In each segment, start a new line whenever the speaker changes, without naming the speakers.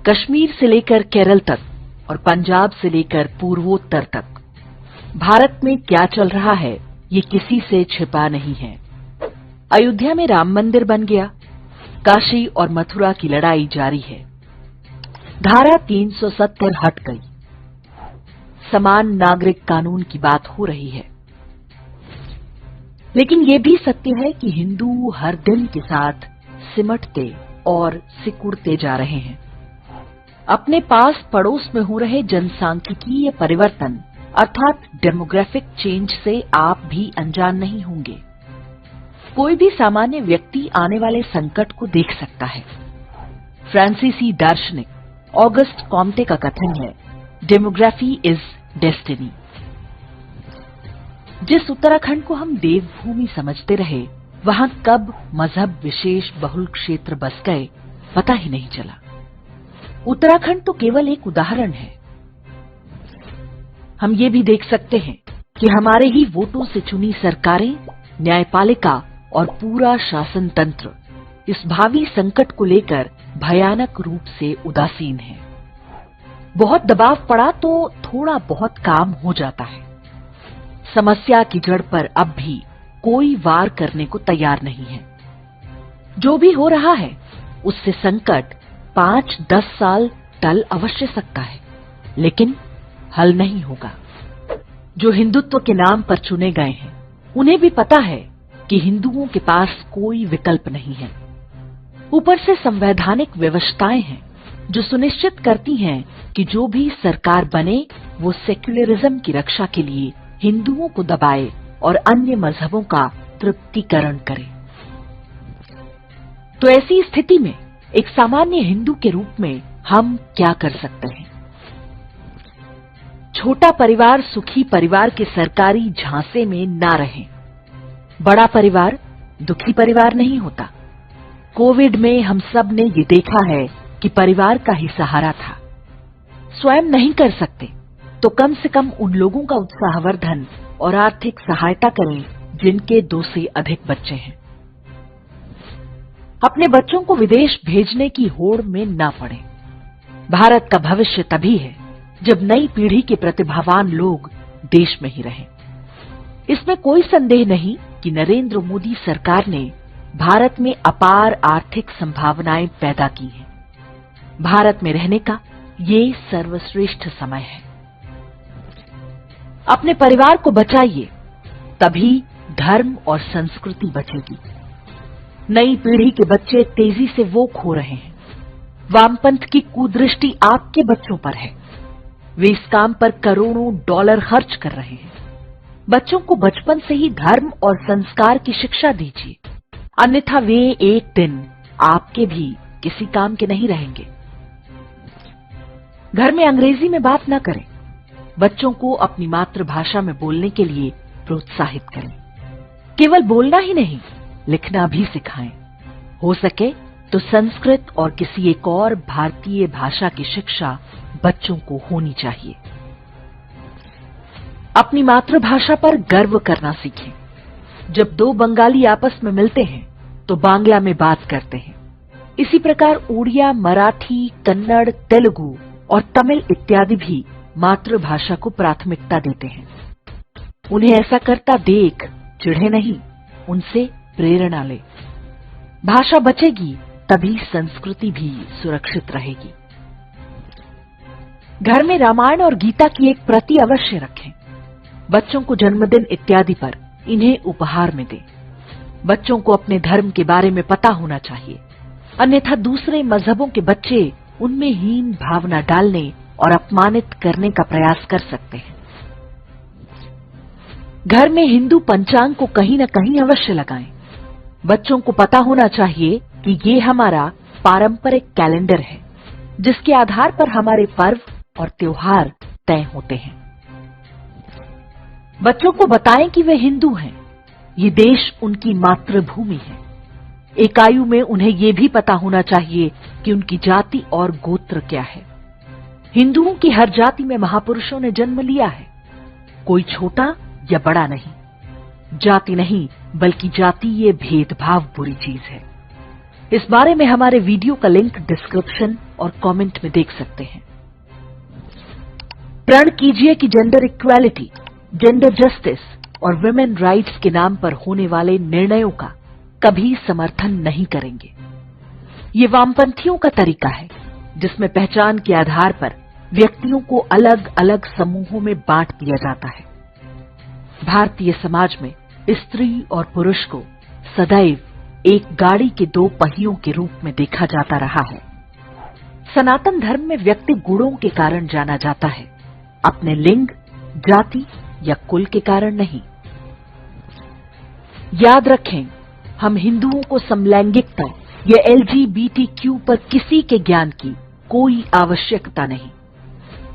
कश्मीर से लेकर केरल तक और पंजाब से लेकर पूर्वोत्तर तक भारत में क्या चल रहा है ये किसी से छिपा नहीं है। अयोध्या में राम मंदिर बन गया, काशी और मथुरा की लड़ाई जारी है, धारा 370 हट गई, समान नागरिक कानून की बात हो रही है। लेकिन ये भी सत्य है कि हिंदू हर दिन के साथ सिमटते और सिकुड़ते जा रहे हैं। अपने पास पड़ोस में हो रहे जनसांख्यिकीय परिवर्तन अर्थात डेमोग्राफिक चेंज से आप भी अनजान नहीं होंगे। कोई भी सामान्य व्यक्ति आने वाले संकट को देख सकता है। फ्रांसीसी दार्शनिक ऑगस्ट कॉम्टे का कथन है, डेमोग्राफी इज डेस्टिनी। जिस उत्तराखंड को हम देवभूमि समझते रहे, वहां कब मजहब विशेष बहुल क्षेत्र बस गए पता ही नहीं चला। उत्तराखंड तो केवल एक उदाहरण है। हम ये भी देख सकते हैं कि हमारे ही वोटों से चुनी सरकारें, न्यायपालिका और पूरा शासन तंत्र इस भावी संकट को लेकर भयानक रूप से उदासीन है। बहुत दबाव पड़ा तो थोड़ा बहुत काम हो जाता है। समस्या की जड़ पर अब भी कोई वार करने को तैयार नहीं है। जो भी हो रहा है उससे संकट 5-10 साल टल अवश्य सकता है, लेकिन हल नहीं होगा। जो हिंदुत्व के नाम पर चुने गए हैं उन्हें भी पता है कि हिंदुओं के पास कोई विकल्प नहीं है। ऊपर से संवैधानिक व्यवस्थाएं हैं जो सुनिश्चित करती हैं कि जो भी सरकार बने वो सेक्युलरिज्म की रक्षा के लिए हिंदुओं को दबाए और अन्य मजहबों का तृप्तिकरण करे। तो ऐसी स्थिति में एक सामान्य हिंदू के रूप में हम क्या कर सकते हैं? छोटा परिवार सुखी परिवार के सरकारी झांसे में ना रहे। बड़ा परिवार दुखी परिवार नहीं होता। कोविड में हम सब ने ये देखा है कि परिवार का ही सहारा था। स्वयं नहीं कर सकते तो कम से कम उन लोगों का उत्साहवर्धन और आर्थिक सहायता करें जिनके 2 से अधिक बच्चे हैं। अपने बच्चों को विदेश भेजने की होड़ में ना पड़े। भारत का भविष्य तभी है जब नई पीढ़ी के प्रतिभावान लोग देश में ही रहें। इसमें कोई संदेह नहीं कि नरेंद्र मोदी सरकार ने भारत में अपार आर्थिक संभावनाएं पैदा की हैं। भारत में रहने का ये सर्वश्रेष्ठ समय है। अपने परिवार को बचाइए, तभी धर्म और संस्कृति बचेगी। नई पीढ़ी के बच्चे तेजी से वो खो रहे हैं। वामपंथ की कुदृष्टि आपके बच्चों पर है। वे इस काम पर करोड़ों डॉलर खर्च कर रहे हैं। बच्चों को बचपन से ही धर्म और संस्कार की शिक्षा दीजिए, अन्यथा वे एक दिन आपके भी किसी काम के नहीं रहेंगे। घर में अंग्रेजी में बात न करें। बच्चों को अपनी मातृभाषा में बोलने के लिए प्रोत्साहित करें। केवल बोलना ही नहीं, लिखना भी सिखाएं। हो सके तो संस्कृत और किसी एक और भारतीय भाषा की शिक्षा बच्चों को होनी चाहिए। अपनी मातृभाषा पर गर्व करना सीखें। जब 2 बंगाली आपस में मिलते हैं तो बांग्ला में बात करते हैं। इसी प्रकार उड़िया, मराठी, कन्नड़, तेलुगु और तमिल इत्यादि भी मातृभाषा को प्राथमिकता देते हैं। उन्हें ऐसा करता देख चिढ़े नहीं, उनसे प्रेरणा ले। भाषा बचेगी तभी संस्कृति भी सुरक्षित रहेगी। घर में रामायण और गीता की एक प्रति अवश्य रखें। बच्चों को जन्मदिन इत्यादि पर इन्हें उपहार में दें। बच्चों को अपने धर्म के बारे में पता होना चाहिए, अन्यथा दूसरे मजहबों के बच्चे उनमें हीन भावना डालने और अपमानित करने का प्रयास कर सकते हैं। घर में हिंदू पंचांग को कहीं न कहीं अवश्य लगाएं। बच्चों को पता होना चाहिए कि ये हमारा पारंपरिक कैलेंडर है, जिसके आधार पर हमारे पर्व और त्योहार तय होते हैं। बच्चों को बताएं कि वे हिंदू हैं, ये देश उनकी मातृभूमि है। एक आयु में उन्हें ये भी पता होना चाहिए कि उनकी जाति और गोत्र क्या है। हिंदुओं की हर जाति में महापुरुषों ने जन्म लिया है। कोई छोटा या बड़ा नहीं। जाति नहीं बल्कि जातीय भेदभाव बुरी चीज है। इस बारे में हमारे वीडियो का लिंक डिस्क्रिप्शन और कमेंट में देख सकते हैं। प्रण कीजिए कि जेंडर इक्वालिटी, जेंडर जस्टिस और वुमेन राइट्स के नाम पर होने वाले निर्णयों का कभी समर्थन नहीं करेंगे। ये वामपंथियों का तरीका है, जिसमें पहचान के आधार पर व्यक्तियों को अलग अलग समूहों में बांट दिया जाता है। भारतीय समाज में स्त्री और पुरुष को सदैव एक गाड़ी के दो पहियों के रूप में देखा जाता रहा है। सनातन धर्म में व्यक्ति गुणों के कारण जाना जाता है, अपने लिंग, जाति या कुल के कारण नहीं। याद रखें, हम हिंदुओं को समलैंगिकता या LGBTQ पर किसी के ज्ञान की कोई आवश्यकता नहीं।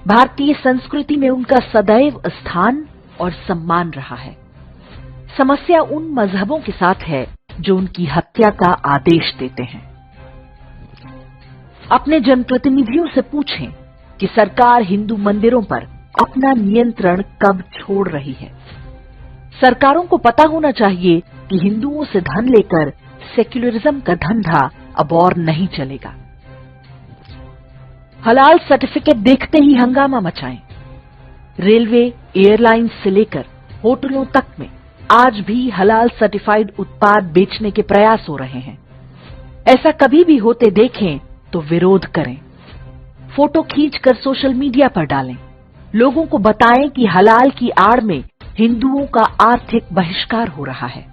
भारतीय संस्कृति में उनका सदैव स्थान और सम्मान रहा है। समस्या उन मजहबों के साथ है जो उनकी हत्या का आदेश देते हैं। अपने जनप्रतिनिधियों से पूछें कि सरकार हिंदू मंदिरों पर अपना नियंत्रण कब छोड़ रही है। सरकारों को पता होना चाहिए कि हिंदुओं से धन लेकर सेक्युलरिज्म का धंधा अब और नहीं चलेगा। हलाल सर्टिफिकेट देखते ही हंगामा मचाएं। रेलवे, एयरलाइंस से लेकर होटलों तक में आज भी हलाल सर्टिफाइड उत्पाद बेचने के प्रयास हो रहे हैं। ऐसा कभी भी होते देखें तो विरोध करें, फोटो खींचकर सोशल मीडिया पर डालें, लोगों को बताएं कि हलाल की आड़ में हिंदुओं का आर्थिक बहिष्कार हो रहा है।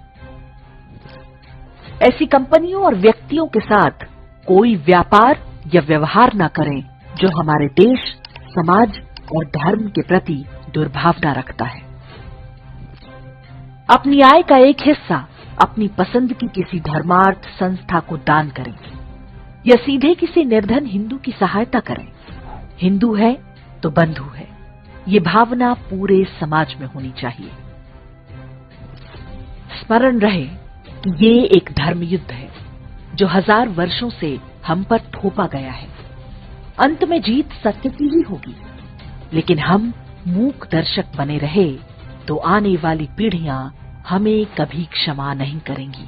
ऐसी कंपनियों और व्यक्तियों के साथ कोई व्यापार या व्यवहार न करें जो हमारे देश, समाज और धर्म के प्रति दुर्भावना रखता है। अपनी आय का एक हिस्सा अपनी पसंद की किसी धर्मार्थ संस्था को दान करें या सीधे किसी निर्धन हिंदू की सहायता करें। हिंदू है तो बंधु है, ये भावना पूरे समाज में होनी चाहिए। स्मरण रहे कि ये एक धर्म युद्ध है जो 1000 वर्षों से हम पर थोपा गया है। अंत में जीत सत्य की ही होगी, लेकिन हम मूक दर्शक बने रहे तो आने वाली पीढ़ियां हमें कभी क्षमा नहीं करेंगी।